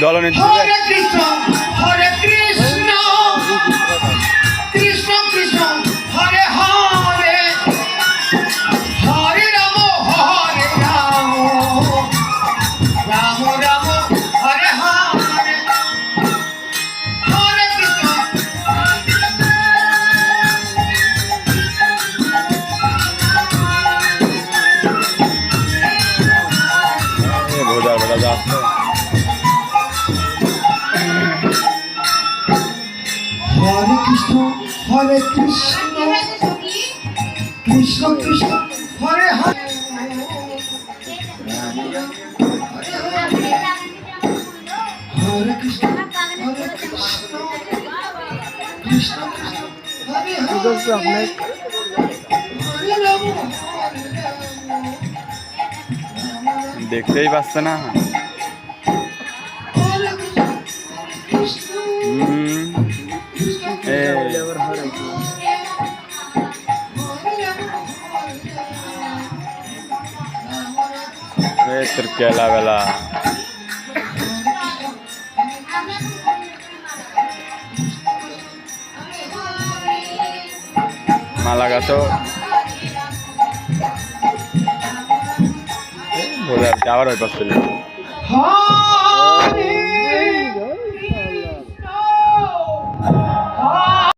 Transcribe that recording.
দলনীতি হরে কৃষ্ণ কৃষ্ণ কৃষ্ণ হরে হরে হরে রাম রাম রাম হরে হরে হরে কৃষ্ণ ভোজার বেলা যাচ্ছে হরে কৃষ্ণ কৃষ্ণ কৃষ্ণ হরে হরে হরে কৃষ্ণ কৃষ্ণ কৃষ্ণ হরে হরে হরে রাম দেখতেই পাচ্ছে না তোর কেলা বেলা মালা গাছ বোঝা আবার ওই পাশ